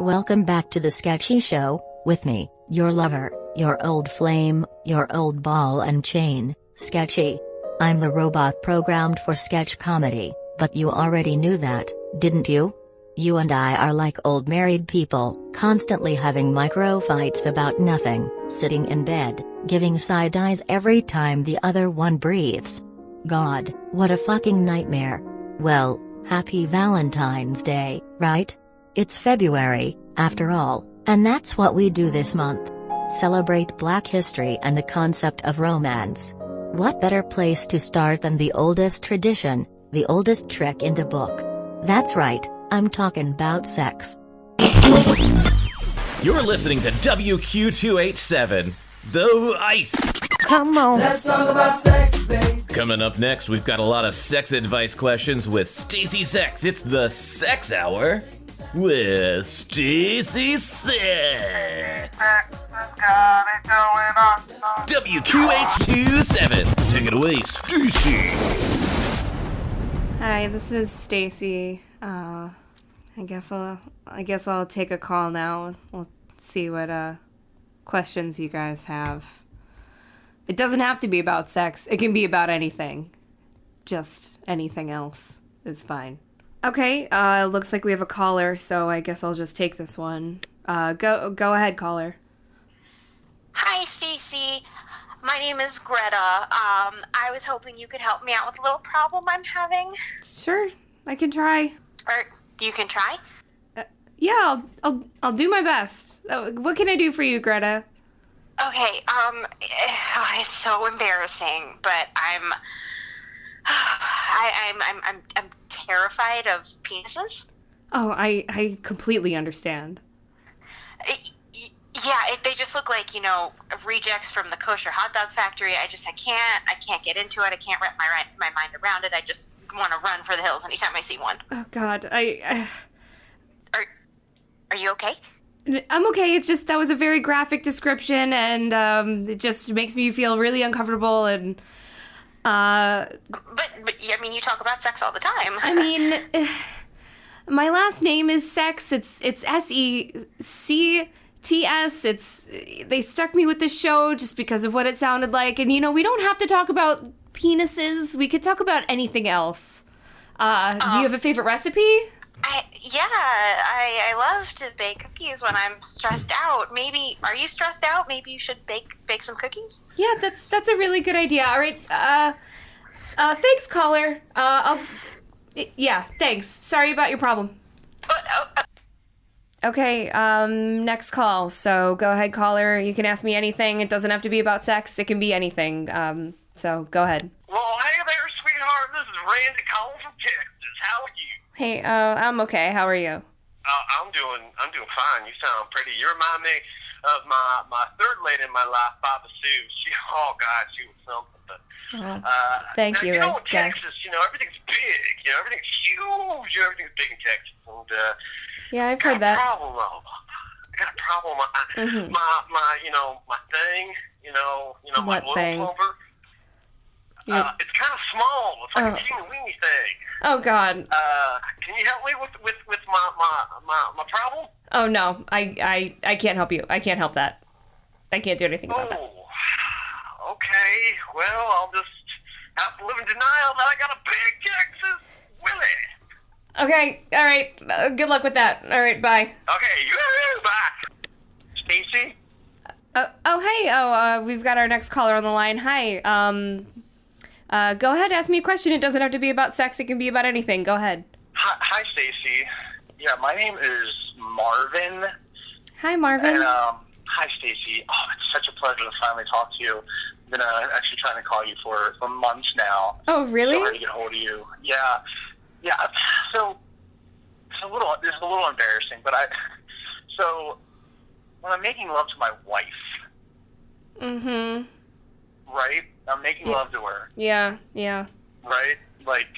Welcome back to the Sketchy Show, with me, your lover, your old flame, your old ball and chain, Sketchy. I'm the robot programmed for sketch comedy, but you already knew that, didn't you? You and I are like old married people, constantly having micro fights about nothing, sitting in bed, giving side eyes every time the other one breathes. God, what a fucking nightmare. Well, happy Valentine's Day, right? It's February, after all, and that's what we do this month. Celebrate Black history and the concept of romance. What better place to start than the oldest tradition, the oldest trick in the book? That's right, I'm talking about sex. You're listening to WQ2H7, The Ice. Come on. Let's talk about sex, baby. Coming up next, we've got a lot of sex advice questions with Stacy Sects. It's the Sex Hour with Stacy Sects. WQH27. Take it away, Stacy. Hi, this is Stacy. I guess I'll take a call now. We'll see what questions you guys have. It doesn't have to be about sex. It can be about anything. Just anything else is fine. Okay, looks like we have a caller, so I guess I'll just take this one. Go ahead, caller. Hi, Stacy. My name is Greta. I was hoping you could help me out with a little problem I'm having. Sure, I can try. Or you can try? Yeah, I'll do my best. What can I do for you, Greta? Okay, it's so embarrassing, but I'm terrified of penises. Oh, I completely understand. They just look like, rejects from the kosher hot dog factory. I can't get into it. I can't wrap my mind around it. I just want to run for the hills anytime I see one. Oh God, Are you okay? I'm okay. It's just that was a very graphic description, and it just makes me feel really uncomfortable. And But I mean, you talk about sex all the time. I mean, my last name is Sex. It's SECTS. They stuck me with the show just because of what it sounded like, and we don't have to talk about penises. We could talk about anything else. Do you have a favorite recipe? I love to bake cookies when I'm stressed out. Maybe, are you stressed out? Maybe you should bake some cookies? Yeah, that's a really good idea. All right, thanks, caller. Thanks. Sorry about your problem. Okay, next call. So go ahead, caller. You can ask me anything. It doesn't have to be about sex. It can be anything. So go ahead. Well, hey there, sweetheart. This is Randy calling from Texas. How are you? Hey, I'm okay. How are you? I'm doing fine. You sound pretty. You remind me of my third lady in my life, Baba Sue. She was something. But thank you. You know, I in guess. Texas, everything's big. Everything's huge. Everything's big in Texas. And Yeah, I've heard that. I got a problem. My thing. My What blow thing? plumber. It's kind of small. It's like a teeny weeny thing. Oh God. Can you help me with my problem? Oh no, I can't help you. I can't help that. I can't do anything about that. Okay. Well, I'll just have to live in denial that I got a big Texas Willie. Okay. All right. Good luck with that. All right. Bye. Okay. Bye. Stacy. Hey. We've got our next caller on the line. Hi. Go ahead. Ask me a question. It doesn't have to be about sex. It can be about anything. Go ahead. Hi, Stacy. Yeah, my name is Marvin. Hi, Marvin. And, hi, Stacy. Oh, it's such a pleasure to finally talk to you. I've been actually trying to call you for months now. Oh, really? Sorry to get hold of you. Yeah. So this is a little embarrassing, but so when I'm making love to my wife. Mm-hmm. Right? I'm making love to her. Yeah. Right? Like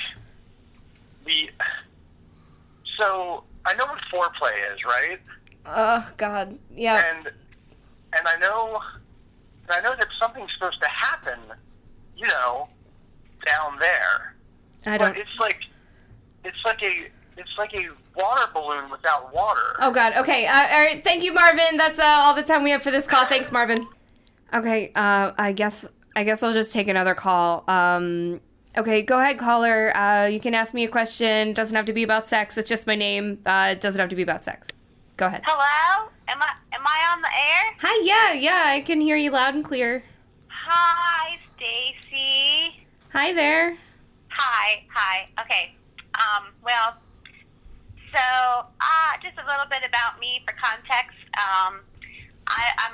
so I know what foreplay is, right? Oh God. Yeah. And I know that something's supposed to happen, down there. I don't. But it's like it's like a water balloon without water. Oh, God. Okay. All right. Thank you, Marvin. That's all the time we have for this call. Thanks, Marvin. Okay. I guess I'll just take another call. Okay. Go ahead, caller. You can ask me a question. Doesn't have to be about sex. It's just my name. It doesn't have to be about sex. Go ahead. Hello? Am I on the air? Hi. Yeah. I can hear you loud and clear. Hi, Stacy. Hi there. Hi. Okay. Well, so, just a little bit about me for context. I'm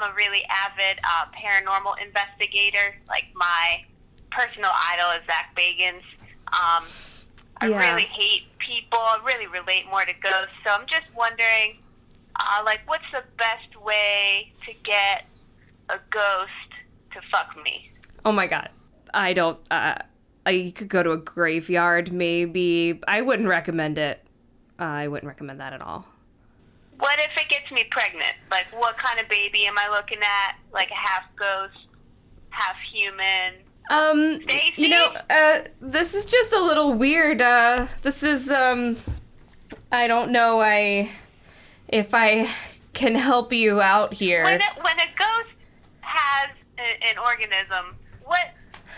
a really avid paranormal investigator. Like, my personal idol is Zach Bagans. I really hate people. I really relate more to ghosts. So I'm just wondering, what's the best way to get a ghost to fuck me? Oh, my God. I don't... I could go to a graveyard, maybe. I wouldn't recommend it. I wouldn't recommend that at all. What if it gets me pregnant? Like, what kind of baby am I looking at? Like a half ghost, half human? Stacy? You know, this is just a little weird. This is, I don't know if I can help you out here. When a ghost has an organism,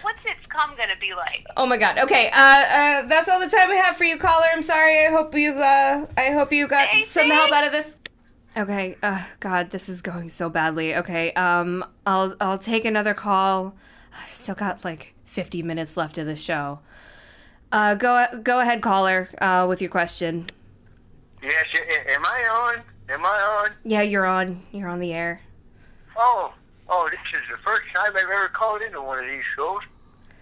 what's its cum gonna be like? Oh my God. Okay. That's all the time I have for you, caller. I'm sorry. I hope you got some help out of this. Okay. God, this is going so badly. Okay. I'll take another call. I've still got like 50 minutes left of the show. Go ahead, caller, with your question. Yes, am I on? Am I on? Yeah, you're on. You're on the air. Oh, this is the first time I've ever called into one of these shows.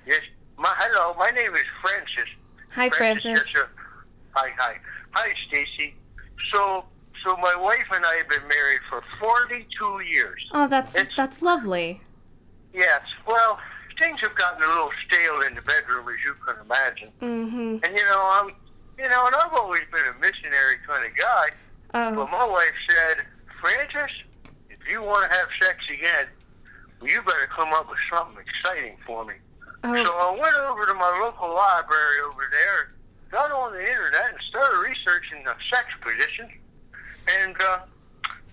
Yes, hello, my name is Francis. Hi, Francis. Hi, Stacy. So my wife and I have been married for 42 years. Oh, that's lovely. Yes, well, things have gotten a little stale in the bedroom, as you can imagine. Mm-hmm. And and I've always been a missionary kind of guy. Oh. But my wife said, Francis, if you want to have sex again, well, you better come up with something exciting for me. Oh. So I went over to my local library over there, got on the internet, and started researching the sex positions. And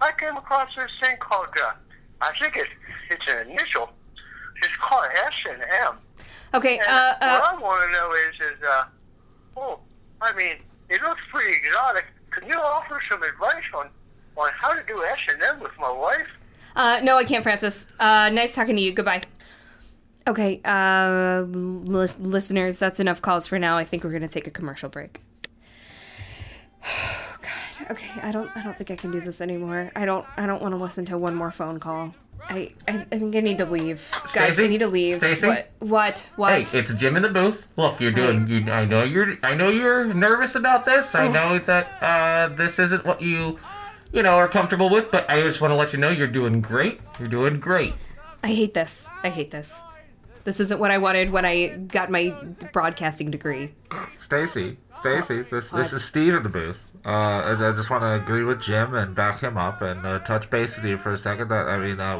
I came across this thing called, I think it's an initial. It's called S&M. Okay. And what I want to know is, it looks pretty exotic. Can you offer some advice on how to do S&M with my wife? No, I can't, Francis. Nice talking to you. Goodbye. Okay, listeners, that's enough calls for now. I think we're gonna take a commercial break. Oh, God. Okay, I don't think I can do this anymore. I don't want to listen to one more phone call. I think I need to leave. Guys, Stacey? I need to leave. Stacey? What? Hey, it's Jim in the booth. Look, you're doing. I know you're nervous about this. I know that this isn't what you are comfortable with. But I just want to let you know you're doing great. You're doing great. I hate this. This isn't what I wanted when I got my broadcasting degree. Stacy, this is Steve in the booth. And I just want to agree with Jim and back him up and touch base with you for a second.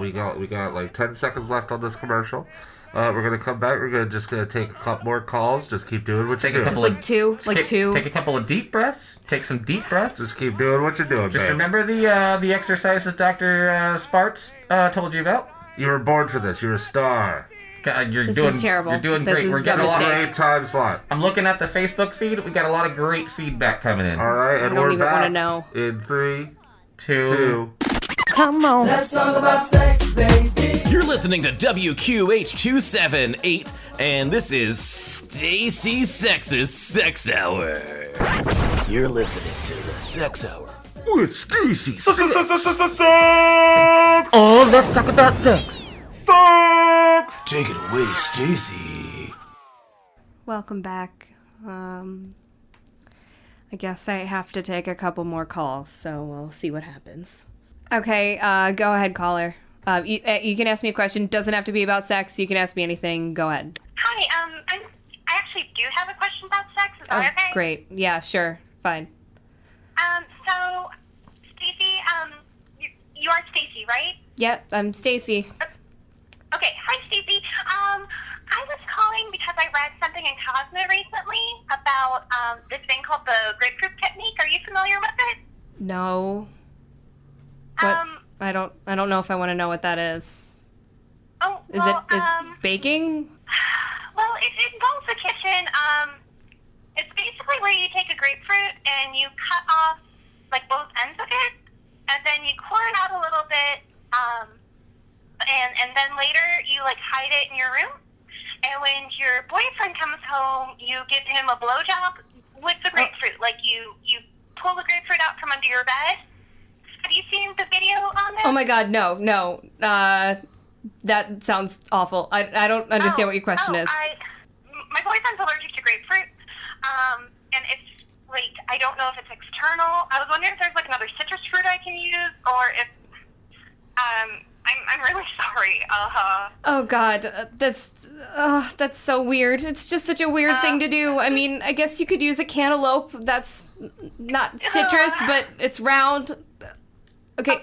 We got like 10 seconds left on this commercial. We're gonna come back. We're just gonna take a couple more calls. Just keep doing what you're doing. Just like two. Take a couple of deep breaths. Take some deep breaths. Just keep doing what you're doing. Just babe. remember the exercises Dr. Sparts told you about. You were born for this. You're a star. This is terrible. You're doing This great. is We're getting a lot of Great time slot. I'm looking at the Facebook feed. We got a lot of great feedback coming in. All right, and I don't we're even back wanna know. in 3, Two. 2. Come on. Let's talk about sex, baby. You're listening to WQH278, and this is Stacy Sects' Sex Hour. You're listening to the Sex Hour with Stacy Sects. Oh, let's talk about sex. Take it away, Stacy. Welcome back. I guess I have to take a couple more calls, so we'll see what happens. Okay, go ahead, caller. You can ask me a question. Doesn't have to be about sex. You can ask me anything. Go ahead. Hi, I actually do have a question about sex. Is that okay? Great. Yeah, sure. Fine. So, Stacy, you are Stacy, right? Yep, I'm Stacy. Okay, hi, Stacy. I was calling because I read something in Cosmo recently about about this thing called the grapefruit technique. Are you familiar with it? No. What? I don't know if I want to know what that is. Oh, Is it baking? Well, it involves the kitchen. It's basically where you take a grapefruit and you cut off like both ends of it, and then you core it out a little bit, and then later you like hide it in your room. And when your boyfriend comes home, you give him a blowjob with the grapefruit. Like you pull the grapefruit out from under your bed. Have you seen the video on this? Oh my god, no. That sounds awful. I don't understand what your question is. My boyfriend's allergic to grapefruit, and it's like I don't know if it's external. I was wondering if there's like another citrus fruit I can use, or if I'm really sorry. Oh god, that's so weird. It's just such a weird thing to do. I mean, I guess you could use a cantaloupe. That's not citrus, but it's round. Okay.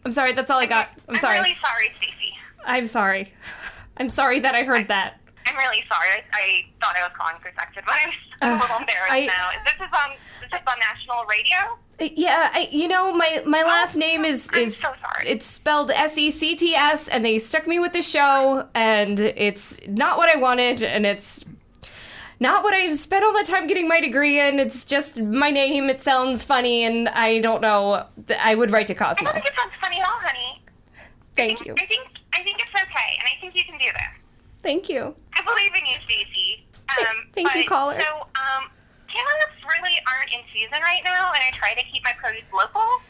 I'm sorry. That's all I got. I'm sorry. I'm really sorry, Stacy. I'm sorry. I'm sorry that I heard that. I'm really sorry. I thought I was calling for sex, but I'm a little embarrassed now. This is on national radio? Yeah, my last name is I'm so sorry. It's spelled SECTS, and they stuck me with the show, and it's not what I wanted, and it's not what I've spent all the time getting my degree in. It's just my name. It sounds funny, and I don't know. I would write to Cosmo. I don't think it sounds funny at all, honey. Thank you. I think it's okay, and I think you can do this. Thank you. I believe in you, Stacy. Thank you, caller. So, cantaloups really aren't in season right now, and I try to keep my produce local.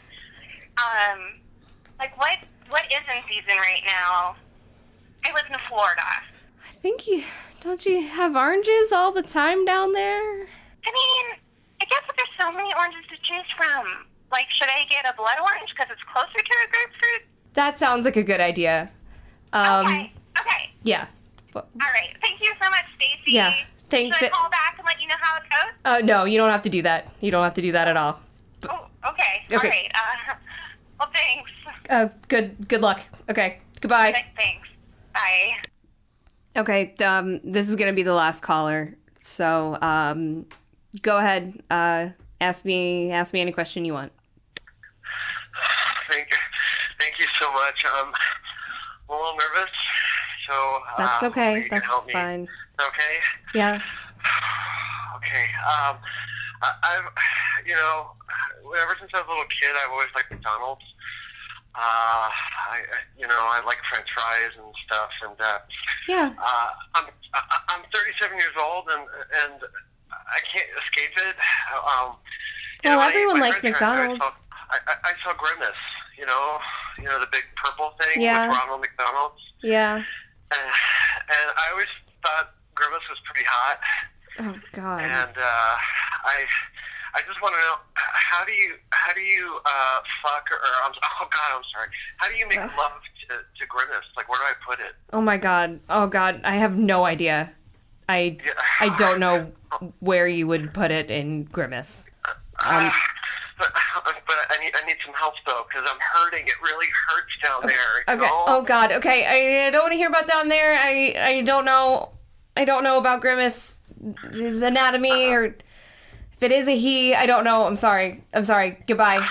What is in season right now? I live in Florida. I think don't you have oranges all the time down there? I mean, I guess if there's so many oranges to choose from, like, should I get a blood orange because it's closer to a grapefruit? That sounds like a good idea. Okay. Yeah. All right. Thank you so much, Stacy. Yeah. Should I call back and let you know how it goes? No, you don't have to do that. You don't have to do that at all. Oh, okay. All right. Well, thanks. Good luck. Okay. Goodbye. Thanks. Bye. Okay. This is gonna be the last caller. So, go ahead. Ask me any question you want. Thank you so much. I'm a little nervous, so that's okay. That's help me. fine. Okay. Yeah. Okay. I've ever since I was a little kid, I've always liked McDonald's. I like French fries and stuff, and yeah. I'm 37 years old, and I can't escape it. Everyone likes McDonald's. I saw Grimace. You know the big purple thing with Ronald McDonald's. Yeah. And I always thought Grimace was pretty hot. Oh God. And I just want to know how do you fuck or I'm sorry. How do you make love to Grimace? Like, where do I put it? Oh my God. Oh God. I have no idea. I don't know where you would put it in Grimace. But I need some help though, because I'm hurting. It really hurts down there. Okay. Oh God. Okay. I don't want to hear about down there. I don't know. I don't know about Grimace, his anatomy, or if it is a he. I don't know. I'm sorry. Goodbye.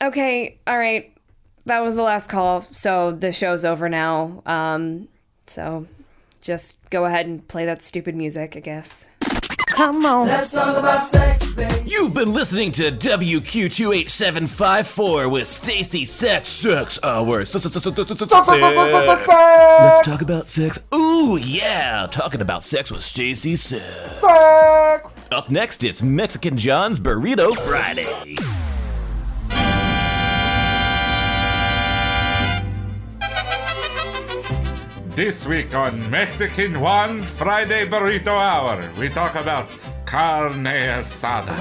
Okay. All right. That was the last call. So the show's over now. So just go ahead and play that stupid music, I guess. Come on. Let's talk about sex, baby. You've been listening to WQ28754 with Stacy Sects. Sex Hour. Let's talk about sex. Ooh, yeah. Talking about sex with Stacy Sects. Up next, it's Mexican John's Burrito Friday. This week on Mexican Juan's Friday Burrito Hour, we talk about carne asada.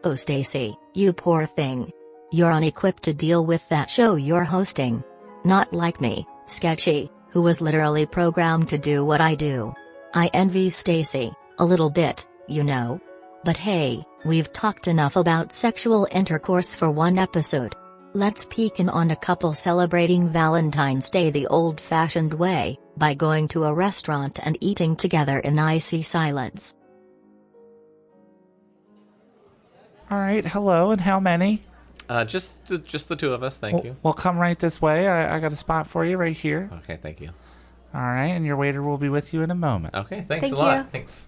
Oh, Stacy, you poor thing. You're unequipped to deal with that show you're hosting. Not like me, Sketchy, who was literally programmed to do what I do. I envy Stacy, a little bit, you know. But hey, we've talked enough about sexual intercourse for one episode. Let's peek in on a couple celebrating Valentine's Day the old-fashioned way, by going to a restaurant and eating together in icy silence. All right, hello, and how many? Just the two of us, thank you. Well, come right this way. I got a spot for you right here. Okay, thank you. All right, and your waiter will be with you in a moment. Okay, thanks a lot. Thanks.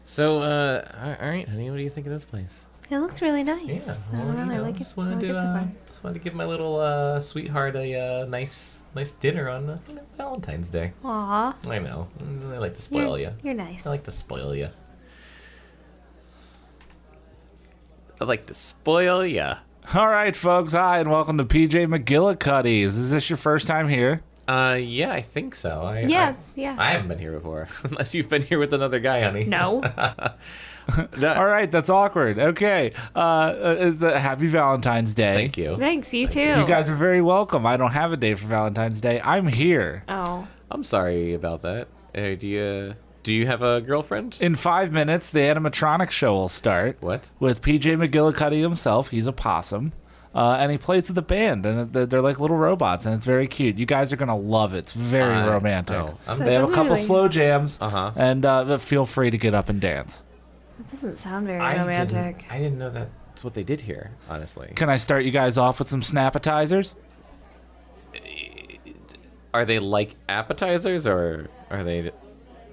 So, all right, honey, what do you think of this place? It looks really nice. Yeah, I don't know. I like it. Just I wanted like to, it so far. just wanted to give my little sweetheart a nice dinner on Valentine's Day. Aw. I know. I like to spoil you. You're nice. I like to spoil you. I like to spoil ya. All right, folks. Hi, and welcome to PJ McGillicuddy's. Is this your first time here? Yeah, I think so. Yeah. I haven't been here before, unless you've been here with another guy, honey. No. All right, that's awkward. Okay, happy Valentine's Day. Thank you. Thanks, you too. You guys are very welcome. I don't have a day for Valentine's Day. I'm here. Oh. I'm sorry about that. Do you have a girlfriend? In 5 minutes, the animatronic show will start. What? With PJ McGillicuddy himself. He's a possum. And he plays with the band, and they're like little robots, and it's very cute. You guys are going to love it. It's very romantic. They have a couple slow jams, and feel free to get up and dance. That doesn't sound very romantic. I didn't know that's what they did here, honestly. Can I start you guys off with some snap-appetizers? Are they like appetizers, or are they...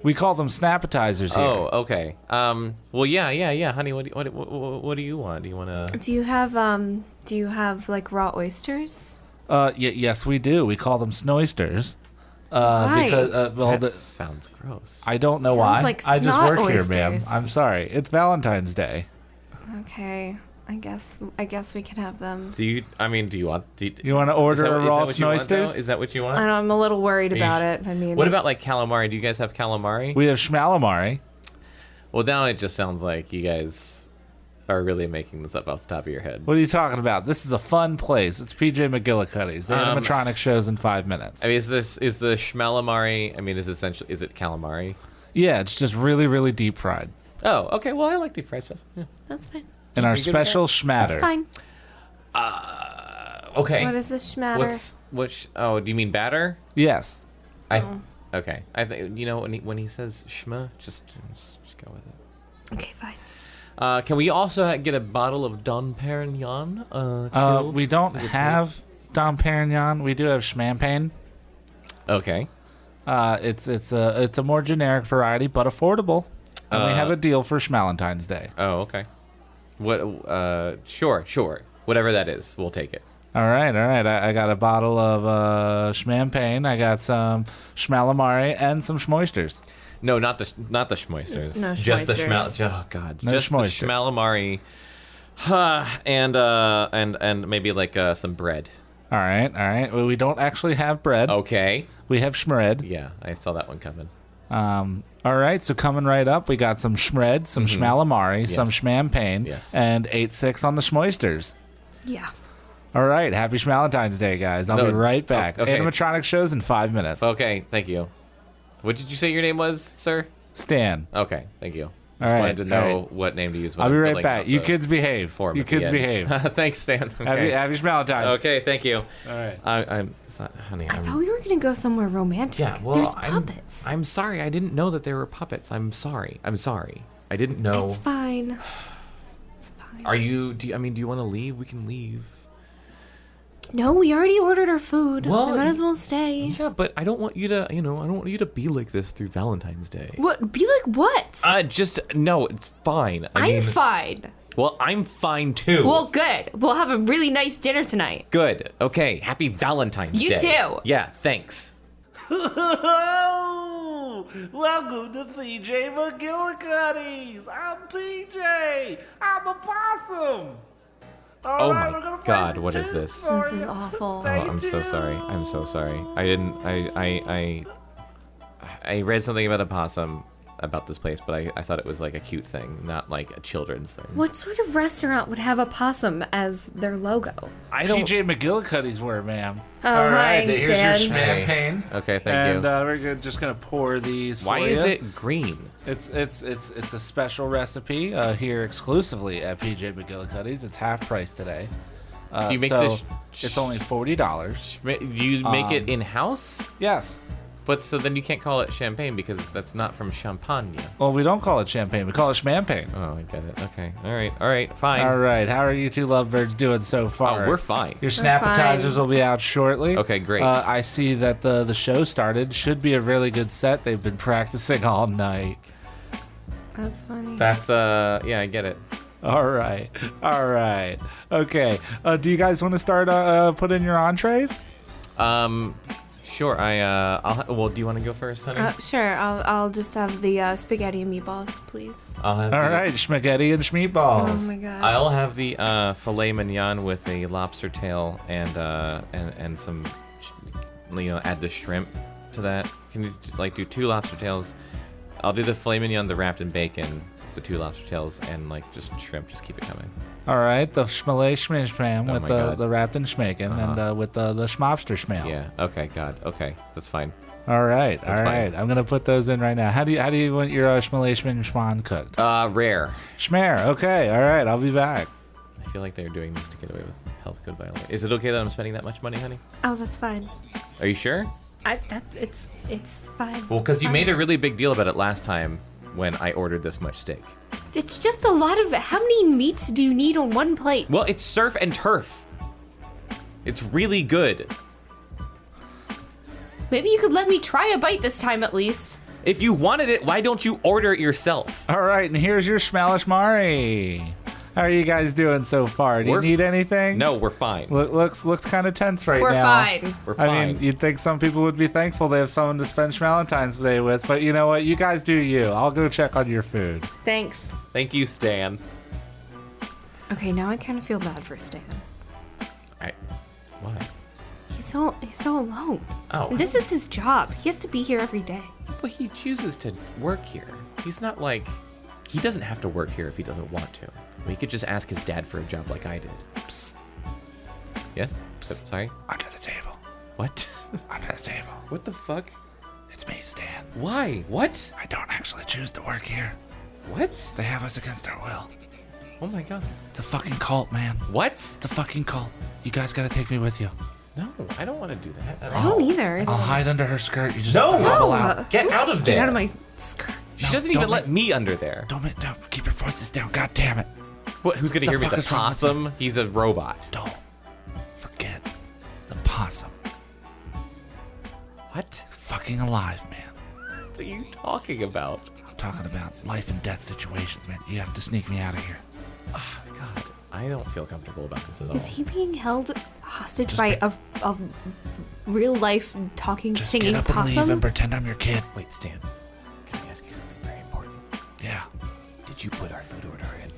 We call them snap-appetizers here. Oh, okay. Well, yeah, honey. What do you want? Do you want to? Do you have like raw oysters? Yes, we do. We call them snoysters. Why? Because that sounds gross. I don't know why. Like I just work oysters. here, ma'am. I'm sorry. It's Valentine's Day. Okay. I guess we can have them. Do you want? You want to order a raw snoysters? Is that what you want? I'm a little worried about it. I mean, what about like calamari? Do you guys have calamari? We have schmalamari. Well, now it just sounds like you guys are really making this up off the top of your head. What are you talking about? This is a fun place. It's PJ McGillicuddy's. The animatronic shows in 5 minutes. I mean, is the schmalamari? I mean, is it calamari? Yeah, it's just really, really deep fried. Oh, okay. Well, I like deep fried stuff. Yeah. That's fine. And our special schmatter. That's fine. Okay. What is this schmatter? Oh, do you mean batter? Yes. Okay. I think when he says schma, just go with it. Okay, fine. Can we also get a bottle of Dom Perignon? We don't have Dom Perignon. We do have Schmampagne. Okay. It's a more generic variety, but affordable. And we have a deal for Schmalentine's Day. Oh, okay. What? Sure. Whatever that is, we'll take it. All right. I got a bottle of Schmampagne. I got some Schmalamari and some Schmoisters. No, not the Schmoisters. No, just the Schmoisters. Oh God, no just Schmoisters. The Schmalamari. And maybe like some bread. All right. Well, we don't actually have bread. Okay. We have schmred. Yeah, I saw that one coming. All right, so coming right up, we got some schmred, some schmalamari, some schmampagne, and 8-6 on the schmoisters. Yeah. All right, happy Schmalentine's Day, guys. I'll be right back. Okay. Animatronic shows in 5 minutes. Okay, thank you. What did you say your name was, sir? Stan. Okay, thank you. All Just right, wanted to know what name to use. I'll be right back. You kids behave. You kids behave. Thanks, Stan. Okay. Happy Schmalentine's. Okay, thank you. All right. Honey, I thought we were gonna go somewhere romantic. Yeah, well, there's puppets. I'm sorry. I didn't know that there were puppets. I'm sorry. I didn't know. It's fine. It's fine. Do you want to leave? We can leave. No, we already ordered our food. Well, I might as well stay. Yeah, but I don't want you to, I don't want you to be like this through Valentine's Day. What? Be like what? No, it's fine. I'm fine. Well, I'm fine too. Well, good. We'll have a really nice dinner tonight. Good. Okay. Happy Valentine's Day. You too. Yeah, thanks. Welcome to PJ McGillicuddy's. I'm PJ. I'm a possum. Oh my God, what is this? This is awful. Oh, I'm so sorry. I read something about a possum about this place, but I thought it was like a cute thing, not like a children's thing. What sort of restaurant would have a possum as their logo? PJ McGillicuddy's were, ma'am. Oh, all hi, right, here's Stan. your champagne. Okay, thank you. And we're just gonna pour these. Why for is you. it green? It's a special recipe here exclusively at PJ McGillicuddy's. It's half price today. Do you make so it's only $40. Do you make it in-house? Yes. But so then you can't call it champagne because that's not from Champagne. Well, we don't call it champagne. We call it schmampagne. Oh, I get it. Okay. All right, fine. All right. How are you two lovebirds doing so far? Oh, we're fine. Your Snappetizers will be out shortly. Okay, great. I see that the show started. Should be a really good set. They've been practicing all night. That's funny. That's, yeah, I get it. All right. Okay. Do you guys want to start put in your entrees? Sure. Well, do you want to go first, honey? Sure. I'll just have the spaghetti and meatballs, please. I'll have all right, spaghetti and schmeatballs. Oh my god. I'll have the filet mignon with a lobster tail and some, add the shrimp to that. Can you do 2 lobster tails? I'll do the filet mignon, the wrapped in bacon, the 2 lobster tails, and just shrimp. Just keep it coming. All right, the schmalay schmishpam with the wrapped in schmaken and with the schmopster schmale. Yeah. Okay. God. Okay. That's fine. All right. That's fine. I'm gonna put those in right now. How do you want your schmalay schmishpan cooked? Rare. Schmare. Okay. All right. I'll be back. I feel like they're doing this to get away with health code violation. Is it okay that I'm spending that much money, honey? Oh, that's fine. Are you sure? It's fine. Well, because you made a really big deal about it last time when I ordered this much steak. It's just a lot of. How many meats do you need on one plate? Well, it's surf and turf. It's really good. Maybe you could let me try a bite this time at least. If you wanted it, why don't you order it yourself? All right, and here's your schmalishmari. How are you guys doing so far? Do you need anything? No, we're fine. Looks kind of tense right now. We're fine. I mean, you'd think some people would be thankful they have someone to spend Valentine's Day with, but you know what? You guys do you. I'll go check on your food. Thanks. Thank you, Stan. Okay, now I kind of feel bad for Stan. Why? He's so alone. Oh. This is his job. He has to be here every day. Well, he chooses to work here. He's not he doesn't have to work here if he doesn't want to. He could just ask his dad for a job like I did. Psst. Yes? Psst. Sorry? Under the table. What? Under the table. What the fuck? It's me, Stan. Why? What? I don't actually choose to work here. What? They have us against our will. Oh my god. It's a fucking cult, man. What? It's a fucking cult. You guys gotta take me with you. No, I don't want to do that. I don't either. I'll hide under her skirt. You just No! bubble out. Get out of there. Get out of my skirt. She doesn't even let me under there. Don't keep your voices down. God damn it. What? Who's gonna hear me? The fuck is wrong with possum? He's a robot. Don't forget the possum. What? He's fucking alive, man. What are you talking about? I'm talking about life and death situations, man. You have to sneak me out of here. Oh my god. I don't feel comfortable about this at all. Is he being held hostage by a real life talking, Just singing get up possum? and leave and pretend I'm your kid. Wait, Stan. Can I ask you something very important? Yeah. Did you put our food order in?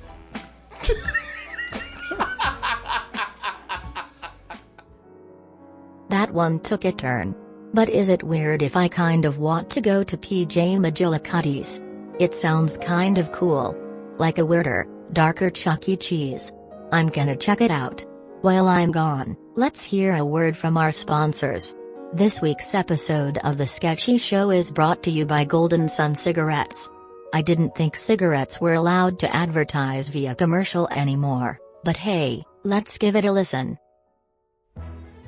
That one took a turn. But is it weird if I kind of want to go to PJ McGillicuddy's? It sounds kind of cool. Like a weirder, darker Chuck E. Cheese. I'm gonna check it out. While I'm gone, let's hear a word from our sponsors. This week's episode of The Sketchy Show is brought to you by Golden Sun Cigarettes. I didn't think cigarettes were allowed to advertise via commercial anymore, but hey, let's give it a listen.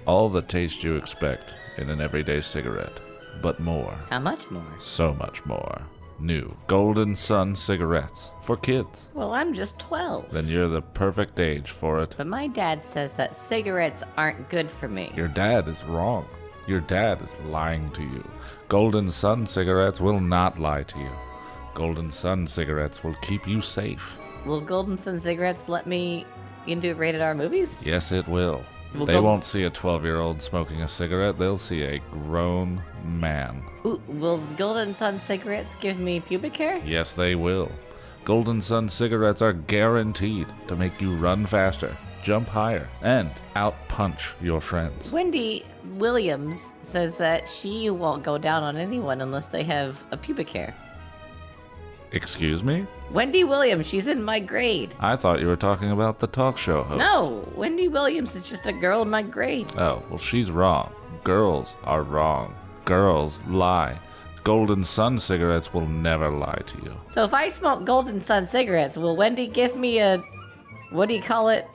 All the taste you expect in an everyday cigarette, but more. How much more? So much more. New Golden Sun cigarettes for kids. Well, I'm just 12. Then you're the perfect age for it. But my dad says that cigarettes aren't good for me. Your dad is wrong. Your dad is lying to you. Golden Sun cigarettes will not lie to you. Golden Sun cigarettes will keep you safe. Will Golden Sun cigarettes let me into rated R movies? Yes, it will. Will They won't see a 12-year-old smoking a cigarette. They'll see a grown man. Ooh, will Golden Sun cigarettes give me pubic hair? Yes, they will. Golden Sun cigarettes are guaranteed to make you run faster, jump higher, and out-punch your friends. Wendy Williams says that she won't go down on anyone unless they have a pubic hair. Excuse me? Wendy Williams, she's in my grade. I thought you were talking about the talk show host. No, Wendy Williams is just a girl in my grade. Oh, well, she's wrong. Girls are wrong. Girls lie. Golden Sun cigarettes will never lie to you. So if I smoke Golden Sun cigarettes, will Wendy give me a, what do you call it?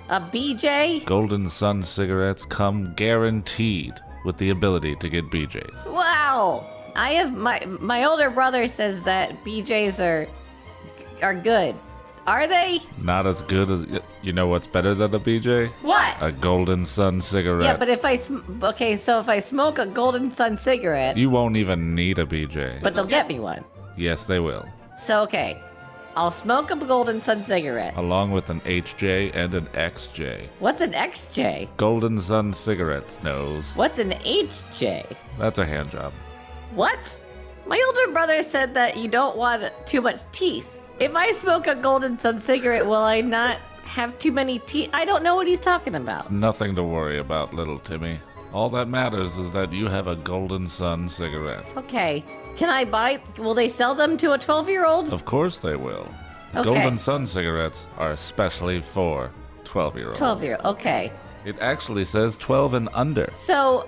A BJ? Golden Sun cigarettes come guaranteed with the ability to get BJs. Wow. I have my older brother says that BJs are good. Are they? Not as good as... You know what's better than a BJ? What? A Golden Sun cigarette. Yeah, but if I smoke a Golden Sun cigarette... You won't even need a BJ. But they'll get me one. Yes, they will. So, okay. I'll smoke a Golden Sun cigarette. Along with an HJ and an XJ. What's an XJ? Golden Sun cigarettes, nose. What's an HJ? That's a hand job. What? My older brother said that you don't want too much teeth. If I smoke a Golden Sun cigarette, will I not have too many teeth? I don't know what he's talking about. It's nothing to worry about, little Timmy. All that matters is that you have a Golden Sun cigarette. Okay. Can I buy... Will they sell them to a 12-year-old? Of course they will. Okay. Golden Sun cigarettes are especially for 12-year-olds. 12-year-old, okay. It actually says 12 and under. So,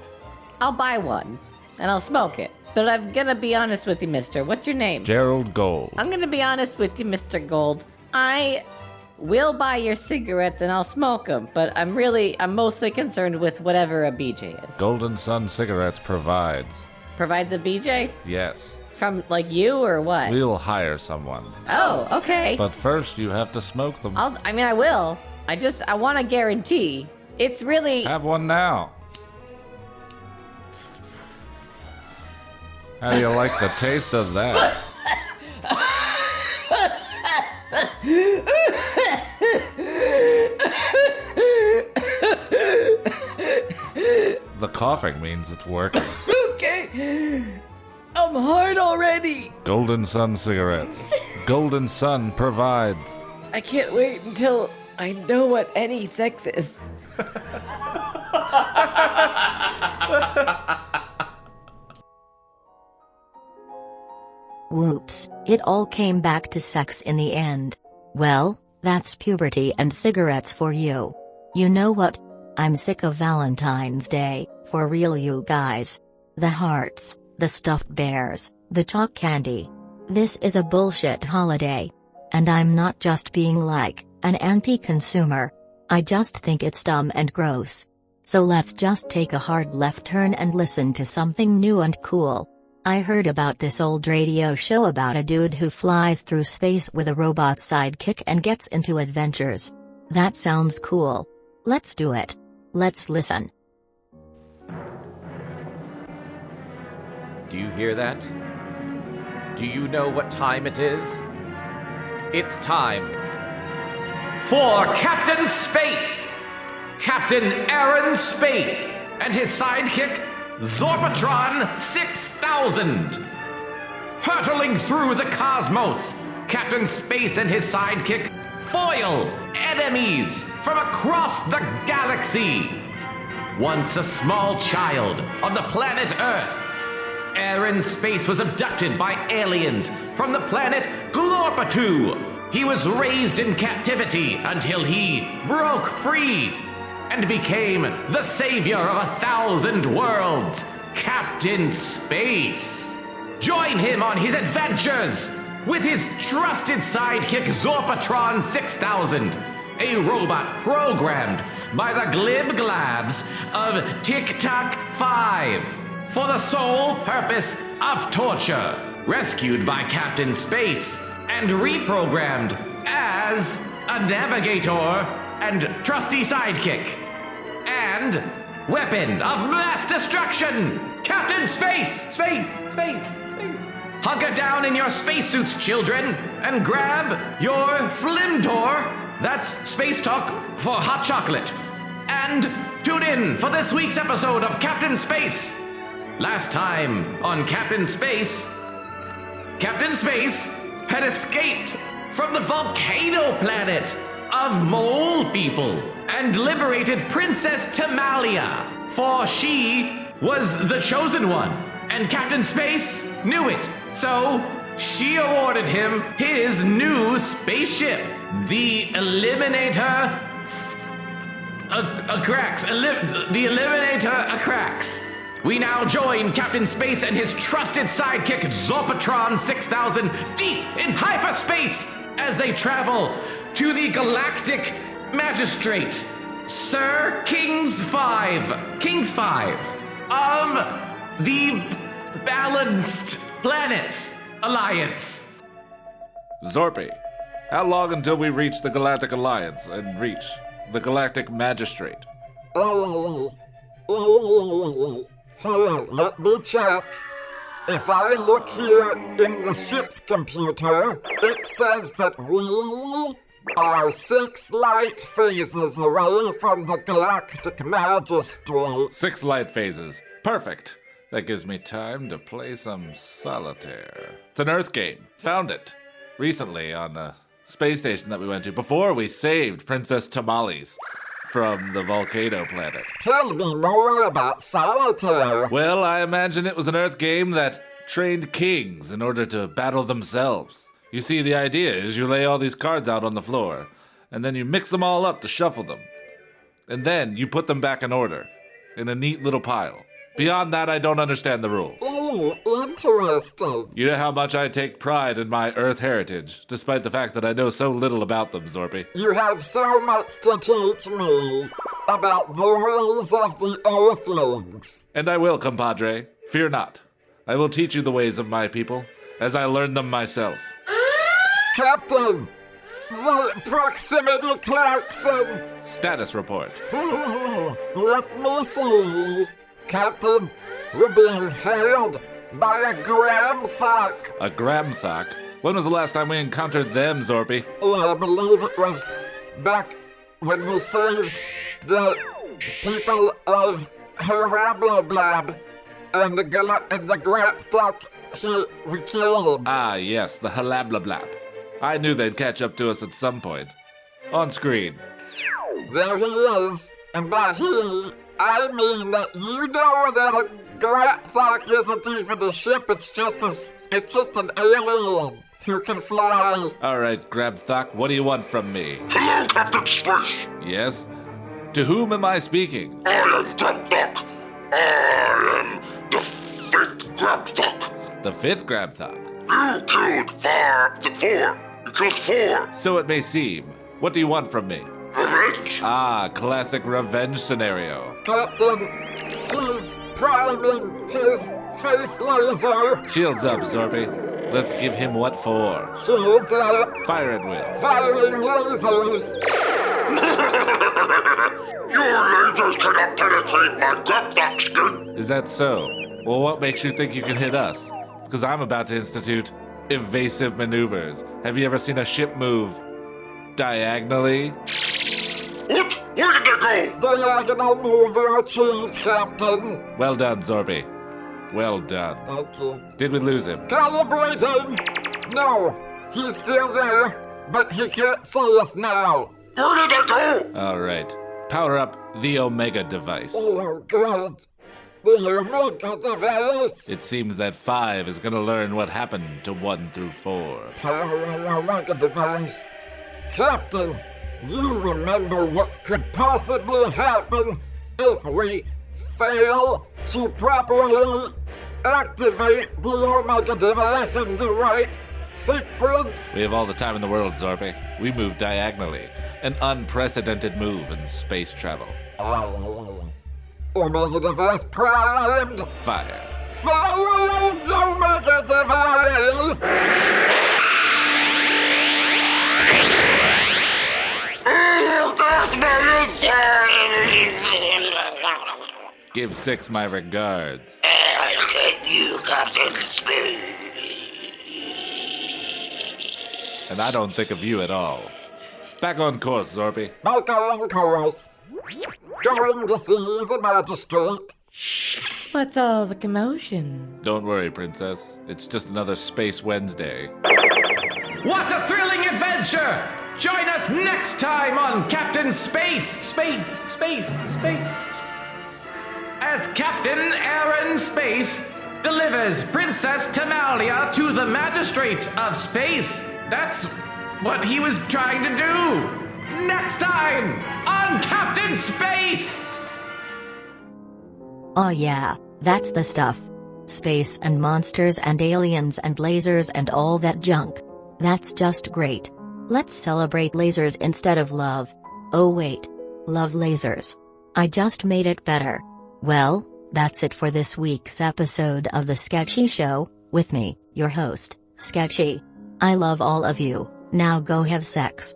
I'll buy one, and I'll smoke it. But I'm gonna be honest with you, mister. What's your name? Gerald Gold. I'm gonna be honest with you, Mr. Gold. I will buy your cigarettes and I'll smoke them, but I'm mostly concerned with whatever a BJ is. Golden Sun cigarettes provides. Provides a BJ? Yes. From, like, you or what? We'll hire someone. Oh, okay. But first you have to smoke them. I will. I want a guarantee. It's really... Have one now. How do you like the taste of that? The coughing means it's working. Okay. I'm hard already. Golden Sun cigarettes. Golden Sun provides. I can't wait until I know what any sex is. Whoops, it all came back to sex in the end. Well, that's puberty and cigarettes for you. You know what? I'm sick of Valentine's Day, for real you guys. The hearts, the stuffed bears, the chalk candy. This is a bullshit holiday. And I'm not just being like, an anti-consumer. I just think it's dumb and gross. So let's just take a hard left turn and listen to something new and cool. I heard about this old radio show about a dude who flies through space with a robot sidekick and gets into adventures. That sounds cool. Let's do it. Let's listen. Do you hear that? Do you know what time it is? It's time for Captain Space! Captain Aaron Space and his sidekick, Zorpatron 6000! Hurtling through the cosmos, Captain Space and his sidekick foil enemies from across the galaxy. Once a small child on the planet Earth, Aaron Space was abducted by aliens from the planet Glorpatu. He was raised in captivity until he broke free and became the savior of 1,000 worlds, Captain Space. Join him on his adventures with his trusted sidekick Zorpatron 6000, a robot programmed by the Glib Glabs of Tic-Tac 5 for the sole purpose of torture, rescued by Captain Space and reprogrammed as a navigator and trusty sidekick and weapon of mass destruction, Captain Space! Space! Hunker down in your spacesuits, children, and grab your Flimtor, that's space talk for hot chocolate, and tune in for this week's episode of Captain Space. Last time on Captain Space had escaped from the volcano planet of mole people and liberated Princess Tamalia, for she was the chosen one, and Captain Space knew it, so she awarded him his new spaceship, the Eliminator Akrax. We now join Captain Space and his trusted sidekick Zorpatron 6000 deep in hyperspace as they travel to the galactic Magistrate, Sir Kings 5 of the Balanced Planets Alliance. Zorpy, how long until we reach the Galactic Alliance and reach the Galactic Magistrate? Hold on, let me check. If I look here in the ship's computer, it says that we are 6 light phases away from the Galactic Magistrate. 6 light phases. Perfect. That gives me time to play some solitaire. It's an Earth game. Found it recently on the space station that we went to before we saved Princess Tamales from the volcano planet. Tell me more about solitaire. Well, I imagine it was an Earth game that trained kings in order to battle themselves. You see, the idea is you lay all these cards out on the floor, and then you mix them all up to shuffle them. And then you put them back in order, in a neat little pile. Beyond that, I don't understand the rules. Ooh, interesting. You know how much I take pride in my Earth heritage, despite the fact that I know so little about them, Zorpy. You have so much to teach me about the ways of the Earthlings. And I will, compadre. Fear not. I will teach you the ways of my people, as I learned them myself. Captain, the proximity klaxon. Status report. Let me see. Captain, we're being hailed by a Grabthock. A Grabthock? When was the last time we encountered them, Zorpy? I believe it was back when we saved the people of Harablablab and the Grabthock, we killed him. Ah, yes, the Halablablap. I knew they'd catch up to us at some point. On screen. There he is, and by he, I mean that you know that a Grabthock isn't even a ship, it's just an alien who can fly. Alright, Grabthock, what do you want from me? Hello, Captain Space. Yes? To whom am I speaking? I am Grabthock. I am the 5th Grabthock. The 5th Grabthock? You killed 4. You killed 4. So it may seem. What do you want from me? Revenge? Ah, classic revenge scenario. Captain, he's priming his face laser. Shields up, Zorpy. Let's give him what for. Shields up. Fire it with. Firing lasers. Your lasers cannot penetrate my Grabthock skin. Is that so? Well, what makes you think you can hit us? Because I'm about to institute evasive maneuvers. Have you ever seen a ship move diagonally? What? Where did they go? Diagonal mover achieved, Captain. Well done, Zorpy. Well done. Thank you. Did we lose him? Calibrating! No, he's still there, but he can't see us now. Where did they go? All right. Power up the Omega device. Oh, God. The Omega device. It seems that 5 is going to learn what happened to 1 through 4. Power an Omega device. Captain, you remember what could possibly happen if we fail to properly activate the Omega device in the right sequence? We have all the time in the world, Zorpy. We move diagonally. An unprecedented move in space travel. Omega device primed. Fire. Firing Omega device! Give 6 my regards. You, Captain Space. And I don't think of you at all. Back on course, Zorpy. Back on course. Going to see the magistrate. What's all the commotion? Don't worry, Princess. It's just another Space Wednesday. What a thrilling adventure! Join us next time on Captain Space. As Captain Aaron Space delivers Princess Tamalia to the Magistrate of Space. That's what he was trying to do. Next time on Captain Space! Oh yeah, that's the stuff. Space and monsters and aliens and lasers and all that junk. That's just great. Let's celebrate lasers instead of love. Oh wait. Love lasers. I just made it better. Well, that's it for this week's episode of The Sketchy Show, with me, your host, Sketchy. I love all of you, now go have sex.